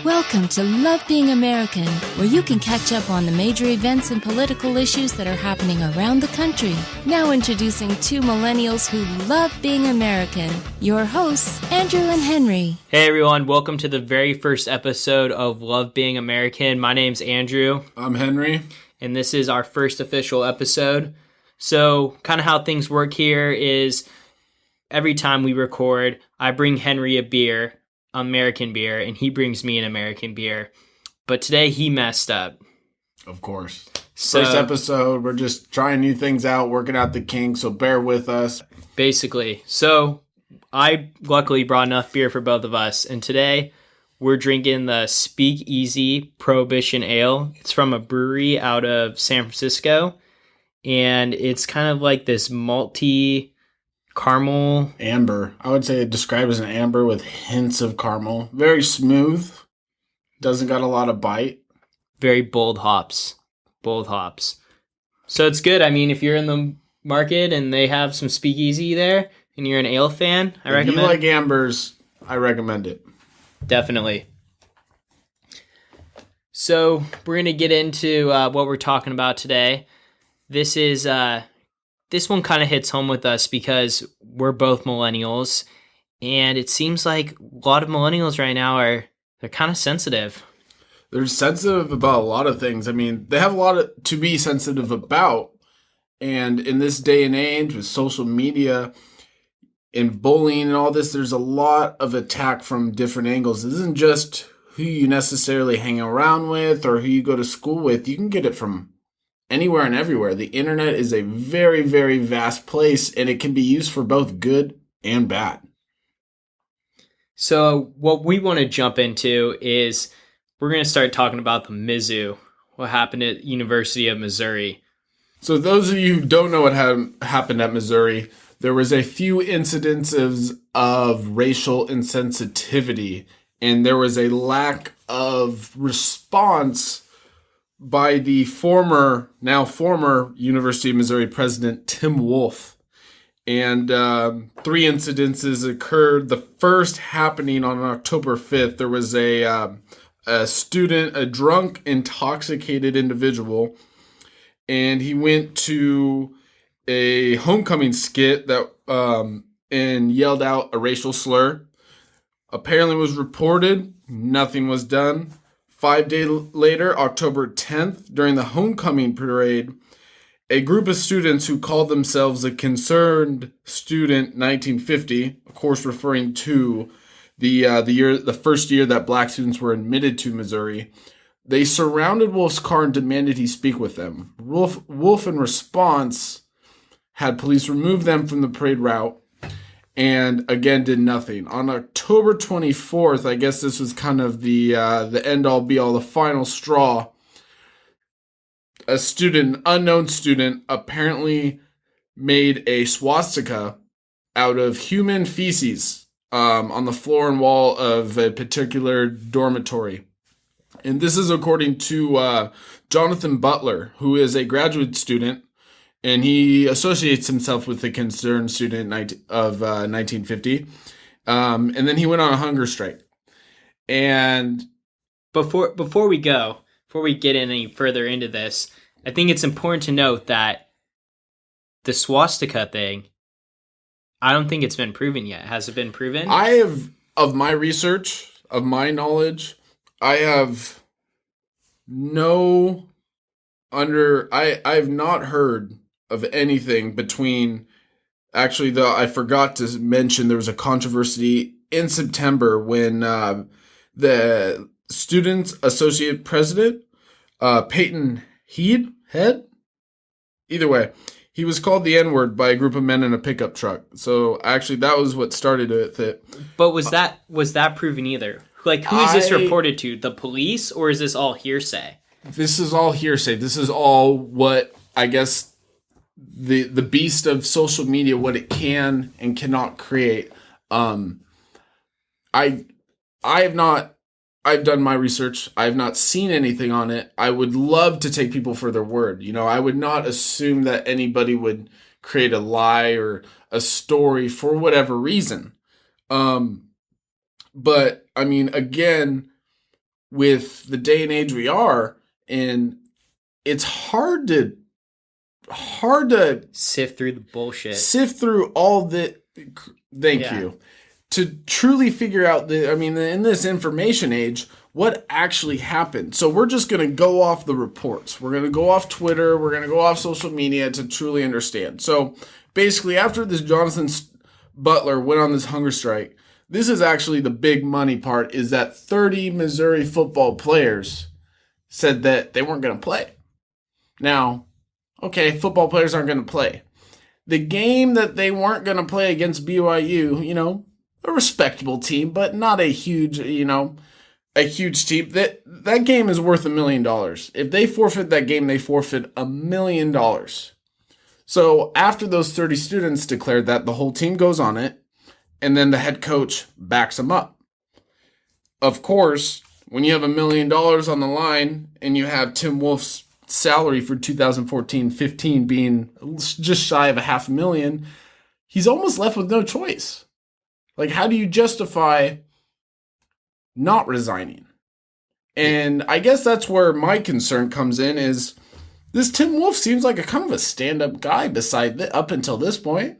Welcome to Love Being American, where you can catch up on the major events and political issues that are happening around the country. Now introducing two millennials who love being American, your hosts, Andrew and Henry. Hey everyone, welcome to the very first episode of Love Being American. My name's Andrew. I'm Henry. And this is our first official episode. So kind of how things work here is every time we record, I bring Henry a beer, American beer, and he brings me an American beer. But today he messed up. Of course. So, first episode, we're just trying new things out, working out the kinks, so bear with us. Basically. So I luckily brought enough beer for both of us, and today we're drinking the Speakeasy Prohibition Ale. It's from a brewery out of San Francisco, and it's kind of like this malty caramel. Amber. I would say describe as an amber with hints of caramel. Very smooth. Doesn't got a lot of bite. Very bold hops. Bold hops. So it's good. I mean, if you're in the market and they have some Speakeasy there and you're an ale fan, I recommend it. If you like ambers, I recommend it. Definitely. So we're going to get into what we're talking about today. This one kind of hits home with us because we're both millennials, and it seems like a lot of millennials right now they're kind of sensitive. They're sensitive about a lot of things. I mean, they have a lot to be sensitive about. And in this day and age with social media and bullying and all this, there's a lot of attack from different angles. This isn't just who you necessarily hang around with or who you go to school with. You can get it from anywhere and everywhere. The internet is a very, very vast place, and it can be used for both good and bad. So what we want to jump into is we're going to start talking about the Mizzo, what happened at University of Missouri. So those of you who don't know what happened at Missouri, there was a few incidences of racial insensitivity, and there was a lack of response by the now former University of Missouri president, Tim Wolf. And 3 incidences occurred. The first happening on October 5th, there was a student, a drunk, intoxicated individual, and he went to a homecoming skit that and yelled out a racial slur. Apparently was reported, nothing was done. 5 days later, October 10th, during the homecoming parade, a group of students who called themselves the Concerned Student 1950, of course referring to the first year that black students were admitted to Missouri, they surrounded Wolf's car and demanded he speak with them. Wolf in response, had police remove them from the parade route, and again did nothing. On October 24th, I guess this was kind of the end-all be-all, the final straw. A student, unknown student, apparently made a swastika out of human feces on the floor and wall of a particular dormitory. And this is according to Jonathan Butler, who is a graduate student, and he associates himself with the Concerned Student of 1950. And then he went on a hunger strike. And before we get any further into this, I think it's important to note that the swastika thing, I don't think it's been proven yet. Has it been proven? Of my research, of my knowledge, I have I've not heard of anything between, actually, I forgot to mention there was a controversy in September when the Students Associate President, Peyton Head? Either way, he was called the N-word by a group of men in a pickup truck. So actually, that was what started it. But was that proven either? Like, who is this reported to? The police, or is this all hearsay? This is all hearsay. This is all what, I guess, the beast of social media, what it can and cannot create. I've done my research. I have not seen anything on it. I would love to take people for their word. You know, I would not assume that anybody would create a lie or a story for whatever reason. But I mean, again, with the day and age we are, and it's hard to sift through the bullshit. Sift through all the thank you. To truly figure out in this information age, what actually happened. So we're just going to go off the reports. We're going to go off Twitter. We're going to go off social media to truly understand. So basically, after this Jonathan Butler went on this hunger strike, this is actually the big money part, is that 30 Missouri football players said that they weren't going to play. Now, okay, football players aren't going to play. The game that they weren't going to play against BYU, a respectable team, but not a huge, a huge team. That game is worth $1 million. If they forfeit that game, they forfeit $1 million. So after those 30 students declared that, the whole team goes on it, and then the head coach backs them up. Of course, when you have $1 million on the line and you have Tim Wolf's salary for 2014-15 being just shy of $500,000, he's almost left with no choice. Like, how do you justify not resigning? And I guess that's where my concern comes in, is this Tim Wolf seems like a kind of a stand-up guy up until this point.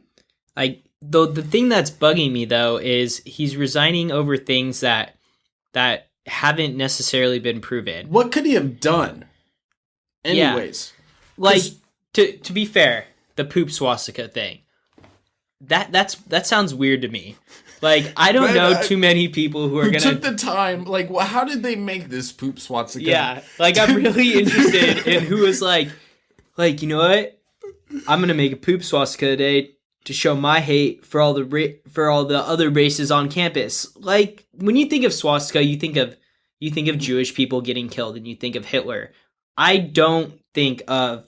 The thing that's bugging me, though, is he's resigning over things that haven't necessarily been proven. What could he have done? Anyways. Yeah. Like, to be fair, the poop swastika thing. That sounds weird to me. Like, I don't know too many people who took the time. Like, how did they make this poop swastika? Yeah, like, I'm really interested in who was like, you know what? I'm gonna make a poop swastika today to show my hate for all the other races on campus. Like, when you think of swastika, you think of Jewish people getting killed, and you think of Hitler. I don't think of,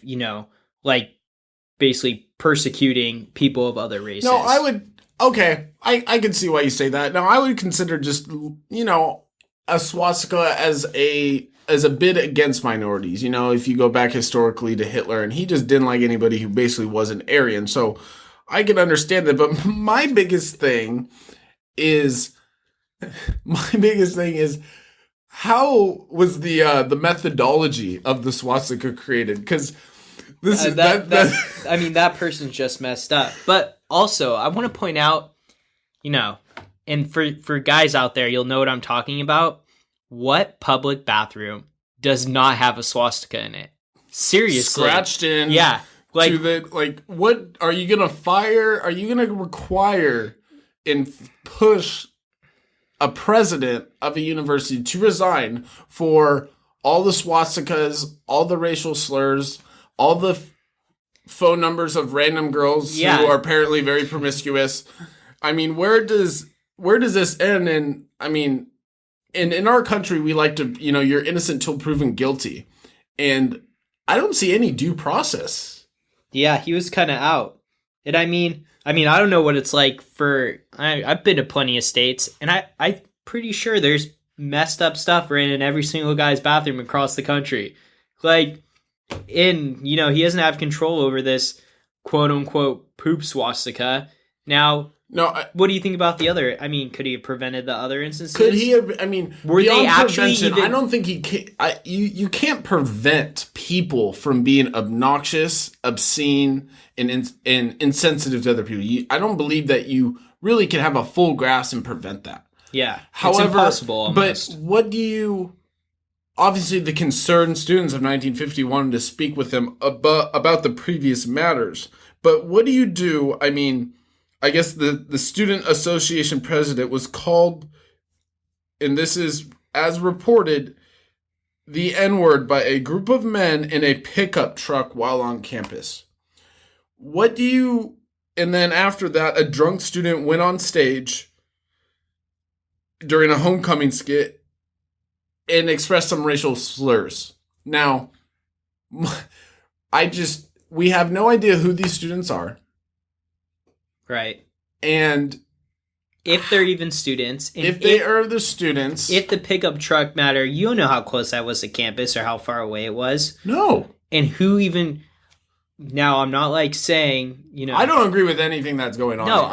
basically persecuting people of other races. No, I would. Okay, I can see why you say that. Now, I would consider just, a swastika as a bid against minorities. If you go back historically to Hitler, and he just didn't like anybody who basically wasn't Aryan. So I can understand that. But my biggest thing is how was the methodology of the swastika created? Because that person's just messed up. But also, I want to point out, and for guys out there, you'll know what I'm talking about. What public bathroom does not have a swastika in it? Seriously. Scratched in. Yeah. What are you going to fire? Are you going to require and push a president of a university to resign for all the swastikas, all the racial slurs, all the phone numbers of random girls who are apparently very promiscuous? I mean, where does this end? And I mean, in our country, we like to, you're innocent till proven guilty. And I don't see any due process. Yeah, he was kind of out. And I mean, I don't know what it's like I've been to plenty of states, and I'm pretty sure there's messed up stuff ran in every single guy's bathroom across the country. Like, he doesn't have control over this quote unquote poop swastika. Now, what do you think about the other? I mean, could he have prevented the other instances? Could he have? I mean, were they actually? I don't think he can. You can't prevent people from being obnoxious, obscene, and insensitive to other people. I don't believe that you really can have a full grasp and prevent that. Yeah, however, it's impossible. Almost. But what do you? Obviously, the concerned students of 1950 wanted to speak with him about the previous matters. But what do you do? I mean, I guess the Student Association president was called, and this is as reported, the N-word by a group of men in a pickup truck while on campus. And then after that, a drunk student went on stage during a homecoming skit and expressed some racial slurs. Now, we have no idea who these students are. Right. And if they're even students. If they are the students. If the pickup truck matter, you don't know how close that was to campus or how far away it was. No. And who even... Now, I'm not saying, I don't agree with anything that's going on. No,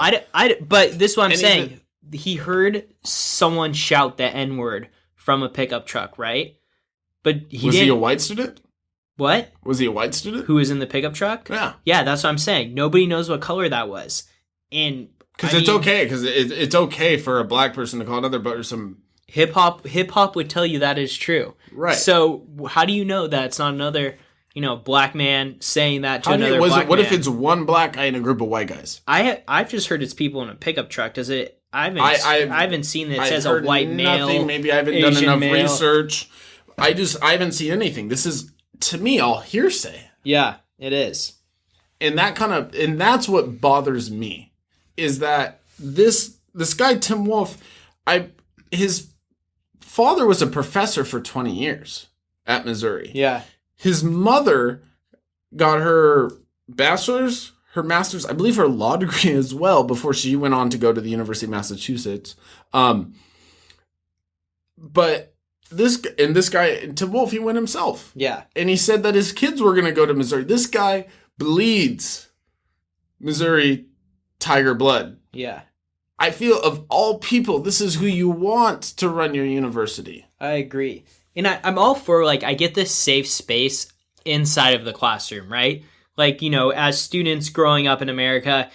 but this is what I'm saying. He heard someone shout the N-word from a pickup truck, right? But Was he a white student? What? Was he a white student? Who was in the pickup truck? Yeah. Yeah, that's what I'm saying. Nobody knows what color that was. And Because it's okay. Because it's okay for a black person to call another person. Hip hop would tell you that is true. Right. So how do you know that it's not another, black man saying that to another black man? What if it's one black guy and a group of white guys? I've just heard it's people in a pickup truck. Does it? I haven't seen that it says a white male. Nothing. Maybe I haven't Asian done enough male. research. I haven't seen anything. This is, to me, all hearsay. Yeah, it is. And that's what bothers me, is that this guy Tim Wolf, his father was a professor for 20 years at Missouri. Yeah. His mother got her bachelor's, her master's, I believe her law degree as well, before she went on to go to the University of Massachusetts. But this guy, Tim Wolf, he went himself. Yeah. And he said that his kids were going to go to Missouri. This guy bleeds Missouri Tiger blood. Yeah. I feel, of all people, this is who you want to run your university. I agree. And I'm all for, I get this safe space inside of the classroom, right? As students growing up in America,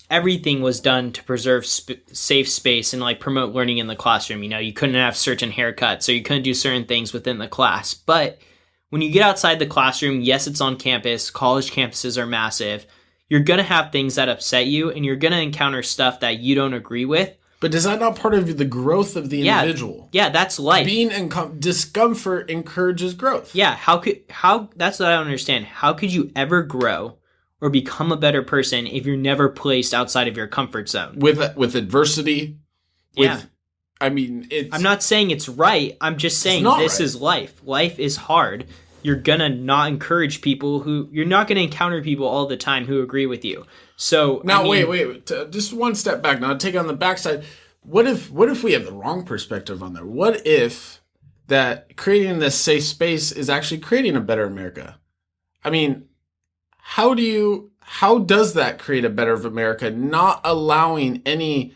everything was done to preserve safe space and, promote learning in the classroom. You couldn't have certain haircuts, or you couldn't do certain things within the class. But when you get outside the classroom, yes, it's on campus. College campuses are massive. You're going to have things that upset you, and you're going to encounter stuff that you don't agree with. But is that not part of the growth of the individual? Yeah, that's life. Being in discomfort encourages growth. Yeah, that's what I don't understand. How could you ever grow or become a better person if you're never placed outside of your comfort zone? With adversity? I'm not saying it's right. I'm just saying this is life. Life is hard. You're gonna not encourage people you're not gonna encounter people all the time who agree with you. So now, wait, just one step back. Now, take on the backside. What if we have the wrong perspective on that? What if that creating this safe space is actually creating a better America? I mean, how does that create a better America? Not allowing any,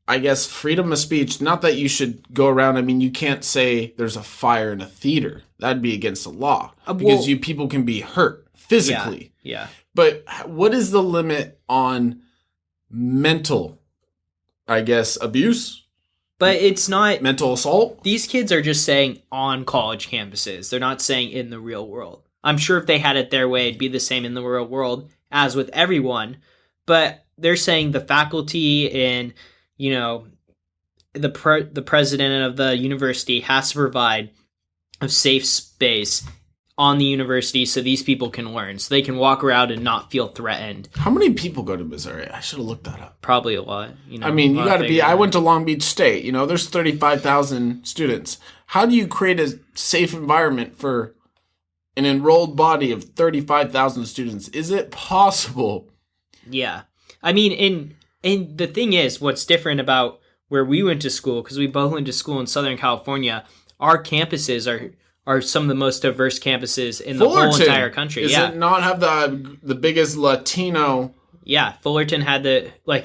I guess, freedom of speech. Not that you should go around. I mean, you can't say there's a fire in a theater. That'd be against the law, because people can be hurt physically. Yeah. But what is the limit on mental, I guess, abuse? But it's not mental assault. These kids are just saying on college campuses. They're not saying in the real world. I'm sure if they had it their way, it'd be the same in the real world as with everyone. But they're saying the faculty and, the president of the university has to provide a safe space on the university so these people can learn, so they can walk around and not feel threatened. How many people go to Missouri? I should have looked that up. Probably a lot. You got to be. I went to Long Beach State. There's 35,000 students. How do you create a safe environment for an enrolled body of 35,000 students? Is it possible? Yeah. I mean, and the thing is, what's different about where we went to school, because we both went to school in Southern California, our campuses are some of the most diverse campuses in the whole entire country. Does it not have the biggest Latino? Yeah, Fullerton had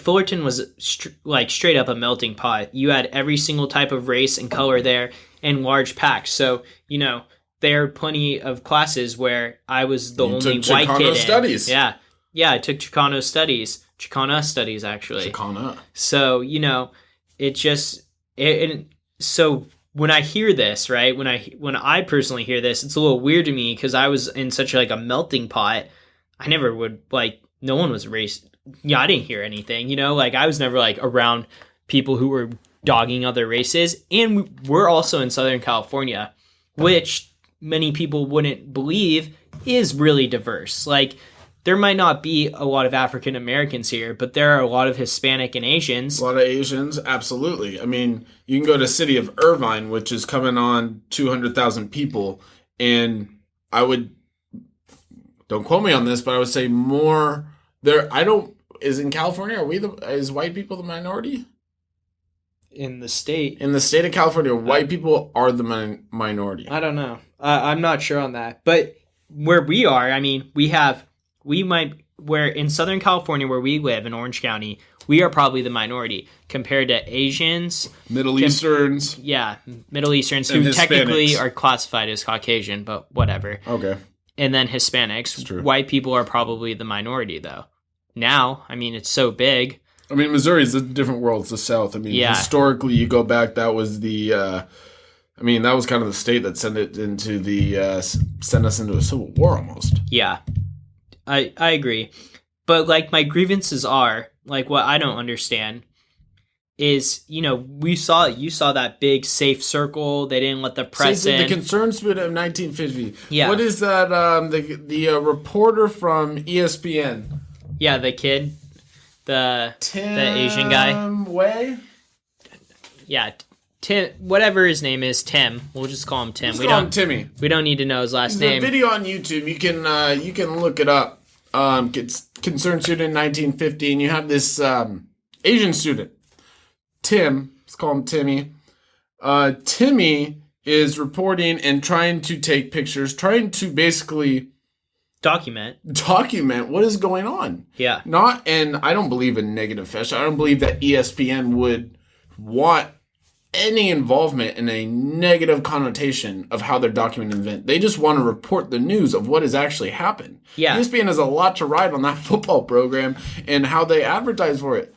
Fullerton was straight up a melting pot. You had every single type of race and color there in large packs. So, there are plenty of classes where I was the only white kid in. Studies. Yeah, I took Chicano studies. Chicana studies, actually. Chicana. So, it just... So when I hear this, right, when I personally hear this, it's a little weird to me because I was in such a melting pot. I never would, no one was racist. Yeah, I didn't hear anything, I was never, around people who were dogging other races. And we're also in Southern California, which many people wouldn't believe is really diverse. There might not be a lot of African Americans here, but there are a lot of Hispanic and Asians. A lot of Asians, absolutely. I mean, you can go to the city of Irvine, which is coming on 200,000 people, and don't quote me on this, but I would say more there. Is in California, is white people the minority? In the state. In the state of California, white people are the minority. I don't know. I'm not sure on that. But where we are, I mean, we where in Southern California, where we live in Orange County, we are probably the minority compared to Asians, Middle Easterns. Yeah, Middle Easterns, And who technically Hispanics. are classified as Caucasian, but whatever. Okay. And then Hispanics. True. White people are probably the minority, though. Now, I mean, it's so big. I mean, Missouri is a different world. It's the South. I mean, Yeah. historically, you go back, that was the, that was kind of the state that sent us into a civil war almost. Yeah, I agree. But, like, my grievances are, like, what I don't understand is, you saw that big safe circle. They didn't let the press in. The concerned student of 1950. Yeah. What is that? The reporter from ESPN. Yeah, the kid, the Asian guy. Way? Yeah, Tim, whatever his name is, Tim. We'll just call him Tim. Let's call him Timmy. We don't need to know his last There's name. a video on YouTube. You can look it up. It's concerned student in 1950, and you have this Asian student, Tim. Let's call him Timmy. Timmy is reporting and trying to take pictures, trying to basically document what is going on. Yeah. And I don't believe in negative fashion. I don't believe that ESPN would want any involvement in a negative connotation of how they're documenting an event. They just want to report the news of what has actually happened. Yeah. ESPN has a lot to ride on that football program and how they advertise for it.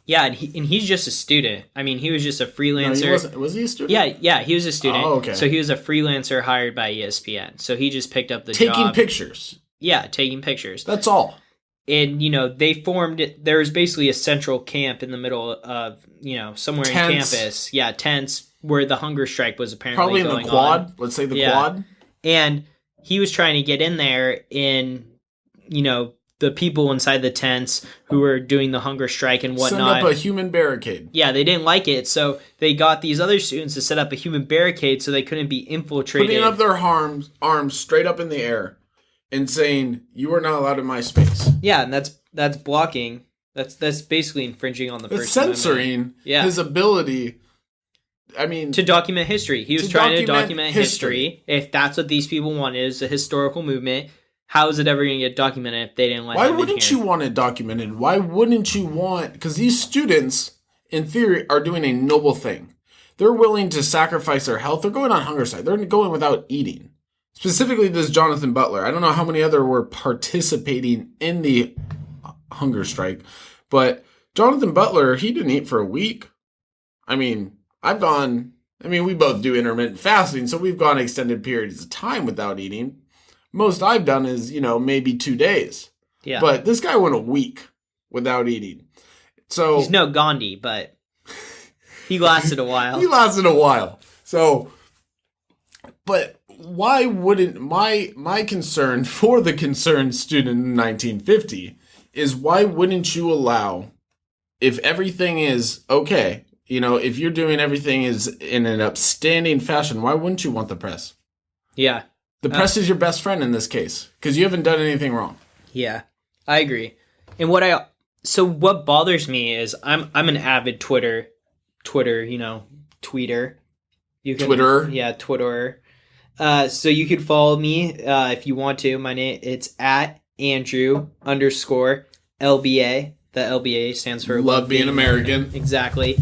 Yeah, and he's just a student. I mean, he was just a freelancer. No, he wasn't. Was he a student? Yeah, he was a student. Oh, okay. So he was a freelancer hired by ESPN. So he just picked up the Taking job. pictures. Yeah, taking pictures. That's all. And, they formed it. There was basically a central camp in the middle of, somewhere Tents. in campus. Yeah, tents where the hunger strike was apparently Probably in going the quad. on. Let's say the Yeah. quad. And he was trying to get in there in, the people inside the tents who were doing the hunger strike and whatnot. Send up a human barricade. Yeah, they didn't like it, so they got these other students to set up a human barricade so they couldn't be infiltrated. Putting up their arms straight up in the air and saying, "You are not allowed in my space." Yeah, and that's blocking. That's basically infringing on the It's First Amendment. censoring Yeah. his ability. I mean, To document history. He was To trying to document document history. If that's what these people wanted, is a historical movement. How is it ever going to get documented if they didn't let why him in wouldn't here? you want it documented? Why wouldn't you want? Because these students, in theory, are doing a noble thing. They're willing to sacrifice their health. They're going on hunger strike. They're going without eating. Specifically, this Jonathan Butler. I don't know how many other were participating in the hunger strike, but Jonathan Butler, he didn't eat for a week. I mean, we both do intermittent fasting, so we've gone extended periods of time without eating. Most I've done is, maybe 2 days. Yeah. But this guy went a week without eating. So He's no Gandhi, but he lasted a while. he lasted a while. So, but why wouldn't my concern for the concerned student in 1950 is why wouldn't you allow, if everything is okay, if you're doing everything is in an upstanding fashion, why wouldn't you want the press? Yeah. The press is your best friend in this case because you haven't done anything wrong. Yeah, I agree. And what bothers me is I'm an avid tweeter. You can, Twitterer? Yeah, Twitterer. So you could follow me if you want to. My name, it's at Andrew_LBA. The LBA stands for Love being American. Exactly.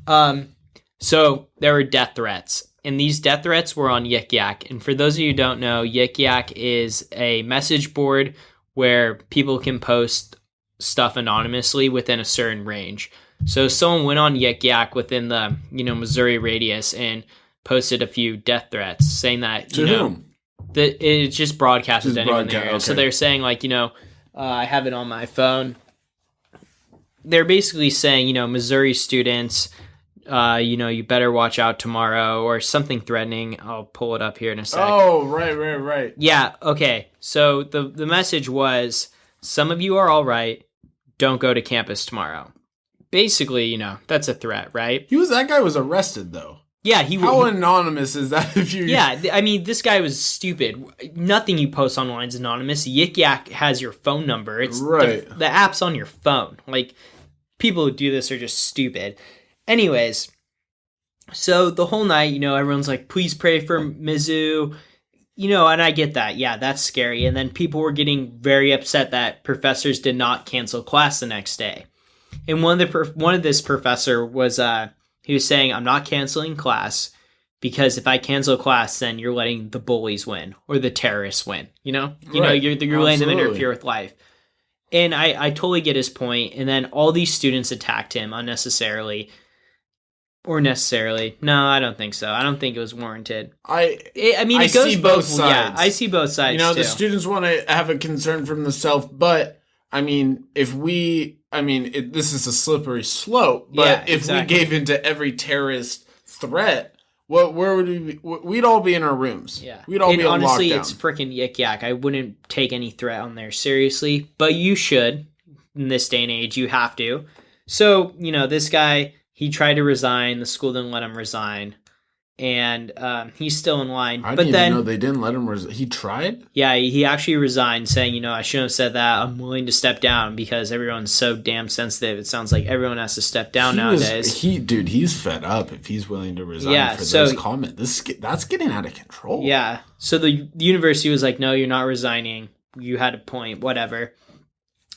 So there were death threats. And these death threats were on Yik Yak. And for those of you who don't know, Yik Yak is a message board where people can post stuff anonymously within a certain range. So someone went on Yik Yak within the, Missouri radius and posted a few death threats saying that, To whom? that it's just broadcasted to anyone there. okay. So they're saying like, I have it on my phone. They're basically saying, Missouri students, you better watch out tomorrow or something threatening. I'll pull it up here in a sec. Oh, right. Yeah, okay. So the message was, some of you are all right. Don't go to campus tomorrow. Basically, that's a threat, right? That guy was arrested though. Yeah, How anonymous is that if you... Yeah, I mean, this guy was stupid. Nothing you post online is anonymous. Yik Yak has your phone number. It's Right. the app's on your phone. Like, people who do this are just stupid. Anyways, so the whole night, everyone's like, please pray for Mizzo. and I get that. Yeah, that's scary. And then people were getting very upset that professors did not cancel class the next day. And one of this professor was he was saying, I'm not canceling class because if I cancel class, then you're letting the bullies win or the terrorists win. Right. You're letting them Absolutely. interfere with life. And I totally get his point. And then all these students attacked him unnecessarily. Or necessarily. No, I don't think so. I don't think it was warranted. It goes see both sides. Yeah, I see both sides too. The students want to have a concern from themselves, but this is a slippery slope. But Yeah, if exactly. we gave into every terrorist threat, where would we be? We'd all be in our rooms. Yeah. We'd all be on honestly, lockdown. it's freaking yik yak. I wouldn't take any threat on there seriously, but you should. In this day and age, you have to. So, this guy, he tried to resign. The school didn't let him resign. And he's still in line. I didn't even know they didn't let him resign. He tried? Yeah, he actually resigned saying, I shouldn't have said that. I'm willing to step down because everyone's so damn sensitive. It sounds like everyone has to step down nowadays. He's fed up if he's willing to resign for those comments. That's getting out of control. Yeah. So the university was like, no, you're not resigning. You had a point, whatever.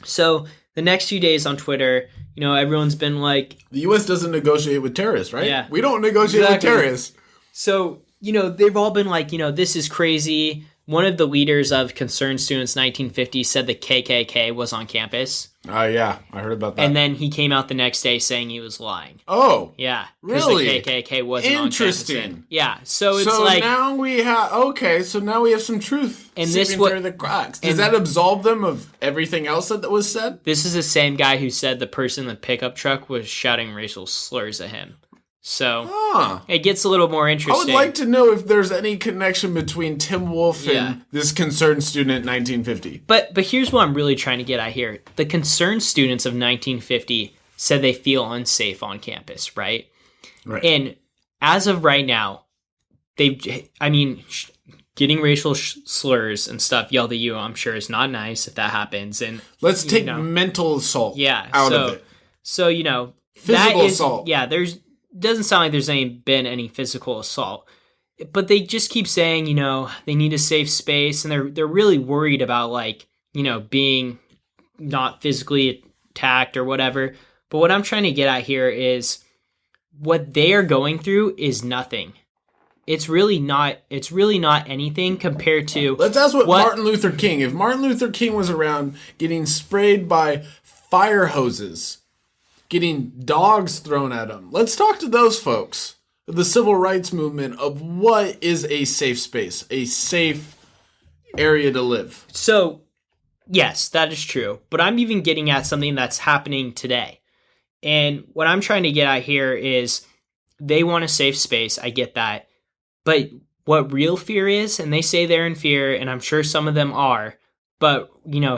So the next few days on Twitter, everyone's been like... The U.S. doesn't negotiate with terrorists, right? Yeah. We don't negotiate with terrorists. So, they've all been like, this is crazy. One of the leaders of Concerned Students 1950 said the KKK was on campus. Yeah, I heard about that. And then he came out the next day saying he was lying. Oh. Yeah. Really? The KKK wasn't Interesting. on campus. Yeah. So it's so like... now we have... Okay, so now we have some truth And seeping through the cracks. Does that absolve them of everything else that was said? This is the same guy who said the person in the pickup truck was shouting racial slurs at him. So it gets a little more interesting. I would like to know if there's any connection between Tim Wolf and this concerned student in 1950. But here's what I'm really trying to get at here. The concerned students of 1950 said they feel unsafe on campus, right? Right. And as of right now, getting racial slurs and stuff yelled at you, I'm sure is not nice if that happens. And let's take mental assault out of it. So, physical assault. Yeah, doesn't sound like there's been any physical assault, but they just keep saying, they need a safe space, and they're really worried about being not physically attacked or whatever. But what I'm trying to get at here is what they are going through is nothing. It's really not anything compared to... Let's ask what Martin Luther King... If Martin Luther King was around getting sprayed by fire hoses, getting dogs thrown at him, let's talk to those folks. The civil rights movement of what is a safe space, a safe area to live. So, yes, that is true. But I'm even getting at something that's happening today. And what I'm trying to get at here is they want a safe space. I get that. But what real fear is, and they say they're in fear, and I'm sure some of them are, but,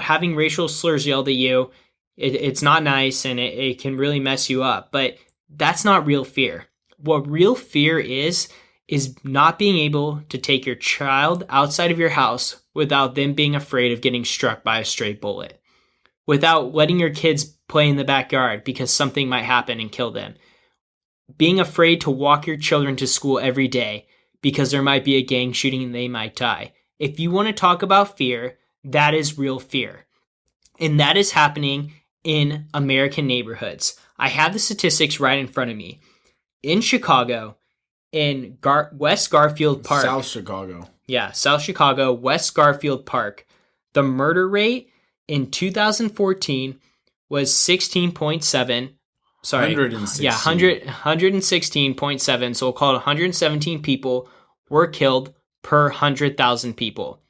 having racial slurs yelled at you, it's not nice, and it can really mess you up. But that's not real fear. What real fear is not being able to take your child outside of your house without them being afraid of getting struck by a stray bullet. Without letting your kids play in the backyard because something might happen and kill them. Being afraid to walk your children to school every day because there might be a gang shooting and they might die. If you want to talk about fear, that is real fear. And that is happening in American neighborhoods. I have the statistics right in front of me. In Chicago, in West Garfield Park. South Chicago. Yeah, South Chicago, West Garfield Park. The murder rate in 2014 was 16.7. Sorry. 116. Yeah, 116.7. So we'll call it 117 people were killed per 100,000 people.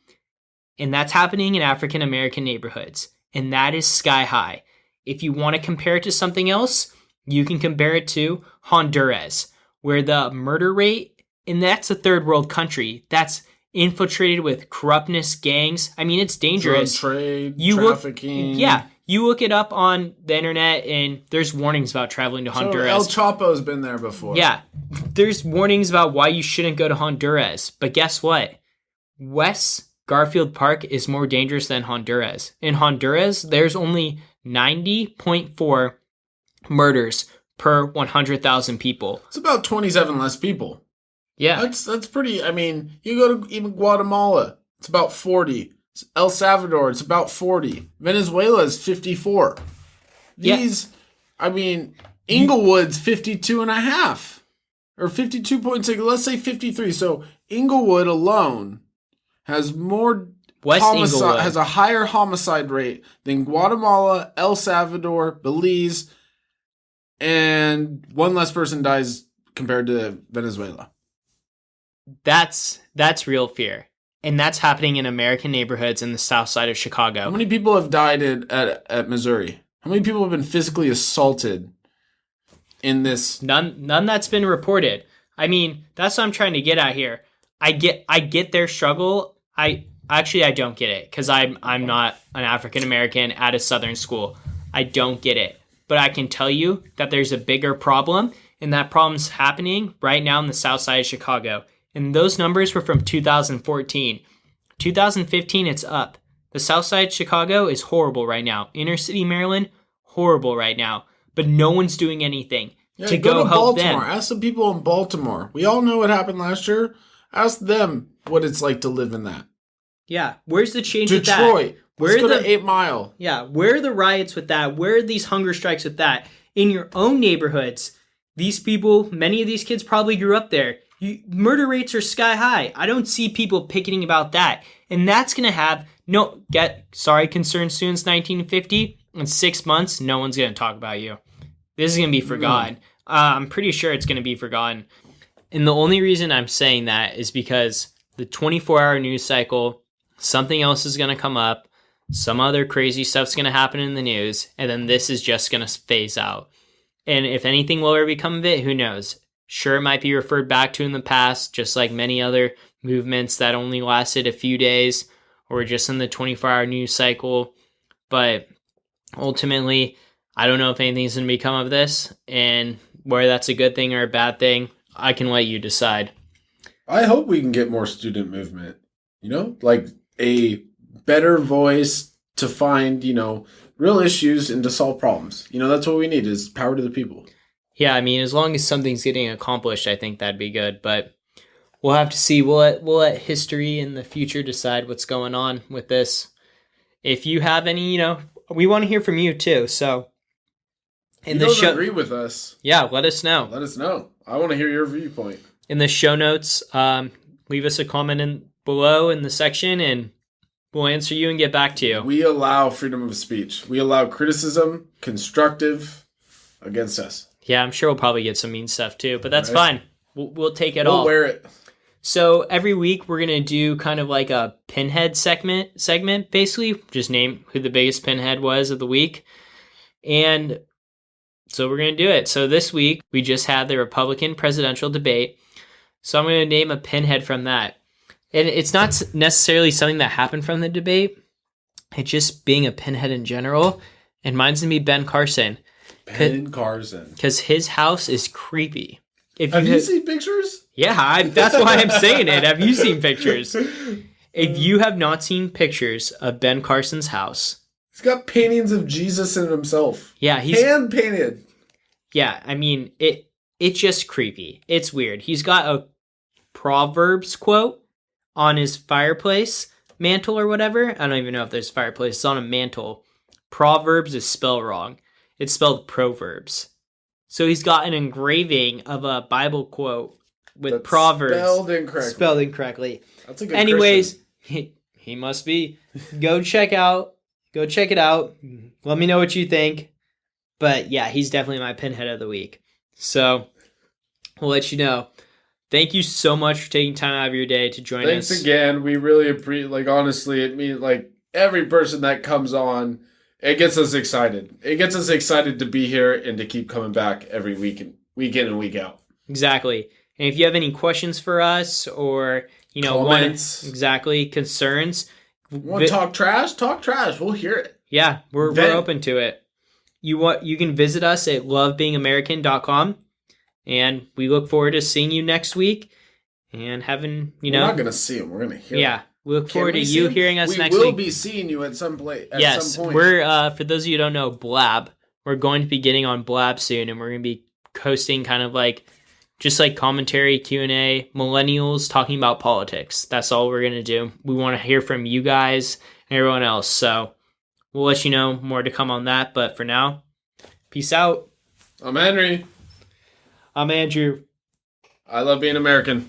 And that's happening in African American neighborhoods. And that is sky high. If you want to compare it to something else, you can compare it to Honduras, where the murder rate, and that's a third world country, that's infiltrated with corruptness, gangs. I mean, it's dangerous. Drug trade, trafficking. You look it up on the internet, and there's warnings about traveling to Honduras. El Chapo's been there before. Yeah, there's warnings about why you shouldn't go to Honduras. But guess what? West Garfield Park is more dangerous than Honduras. In Honduras, there's only 90.4 murders per 100,000 people. It's about 27 less people. Yeah. That's pretty. I mean, you go to even Guatemala, it's about 40. El Salvador, it's about 40. Venezuela is 54. These, I mean, Inglewood's 52 and a half. Or 52.6, let's say 53. So Inglewood alone has more Inglewood has a higher homicide rate than Guatemala, El Salvador, Belize, and one less person dies compared to Venezuela. That's real fear. And that's happening in American neighborhoods in the south side of Chicago. How many people have died at Missouri? How many people have been physically assaulted in this? None that's been reported. I mean, that's what I'm trying to get at here. I get their struggle. I don't get it because I'm not an African American at a Southern school. I don't get it. But I can tell you that there's a bigger problem, and that problem's happening right now in the south side of Chicago. And those numbers were from 2014. 2015, it's up. The south side of Chicago is horrible right now. Inner city Maryland, horrible right now. But no one's doing anything to go help Baltimore. them. Ask the people in Baltimore. We all know what happened last year. Ask them what it's like to live in that. Yeah, where's the change with that? Detroit. Let's go to 8 Mile. Yeah, where are the riots with that? Where are these hunger strikes with that? In your own neighborhoods, these people, many of these kids probably grew up there. Murder rates are sky high. I don't see people picketing about that. And that's going to have, concerned students 1950, in 6 months, no one's going to talk about you. This is going to be forgotten. I'm pretty sure it's going to be forgotten. And the only reason I'm saying that is because the 24-hour news cycle, something else is going to come up. Some other crazy stuff's going to happen in the news. And then this is just going to phase out. And if anything will ever become of it, who knows? Sure, it might be referred back to in the past, just like many other movements that only lasted a few days or just in the 24-hour news cycle. But ultimately, I don't know if anything's going to become of this, and whether that's a good thing or a bad thing, I can let you decide. I hope we can get more student movement, like a better voice to find, real issues and to solve problems. That's what we need is power to the people. Yeah, I mean, as long as something's getting accomplished, I think that'd be good. But we'll have to see. We'll let history in the future decide what's going on with this. If you have any, we want to hear from you too. So, if you don't agree with us, yeah, let us know. Let us know. I want to hear your viewpoint. In the show notes, leave us a comment below in the section, and we'll answer you and get back to you. We allow freedom of speech. We allow criticism, constructive, against us. Yeah, I'm sure we'll probably get some mean stuff too, but that's fine. We'll take it all. We'll wear it. So every week we're going to do kind of like a pinhead segment, basically. Just name who the biggest pinhead was of the week. And so we're going to do it. So this week we just had the Republican presidential debate. So I'm going to name a pinhead from that. And it's not necessarily something that happened from the debate. It's just being a pinhead in general. And mine's going to be Ben Carson. Ben Carson. Because his house is creepy. Have you seen pictures? Yeah, that's why I'm saying it. Have you seen pictures? If you have not seen pictures of Ben Carson's house. He's got paintings of Jesus and himself. Yeah, he's hand-painted. Yeah, I mean, it's just creepy. It's weird. He's got a Proverbs quote on his fireplace mantle or whatever. I don't even know if there's a fireplace. It's on a mantle. Proverbs is spelled wrong. It's spelled Proverbs. So he's got an engraving of a Bible quote with that's Proverbs spelled incorrectly. That's a good Anyways, he must be. Go check it out. Let me know what you think. But yeah, he's definitely my pinhead of the week. So we'll let you know. Thank you so much for taking time out of your day to join us. Thanks again. We really appreciate, honestly, it means, every person that comes on, it gets us excited. It gets us excited to be here and to keep coming back every week in and week out. Exactly. And if you have any questions for us or, comments, concerns. Want to talk trash? Talk trash. We'll hear it. Yeah, we're open to it. You can visit us at lovebeingamerican.com, and we look forward to seeing you next week and having, We're not going to see them. We're going to hear them. Yeah. We look forward to you hearing us next week. We will be seeing you at some point. Yes, we're, for those of you who don't know, Blab. We're going to be getting on Blab soon, and we're going to be hosting kind of just like commentary, Q&A, millennials talking about politics. That's all we're going to do. We want to hear from you guys and everyone else. So we'll let you know more to come on that. But for now, peace out. I'm Henry. I'm Andrew. I love being American.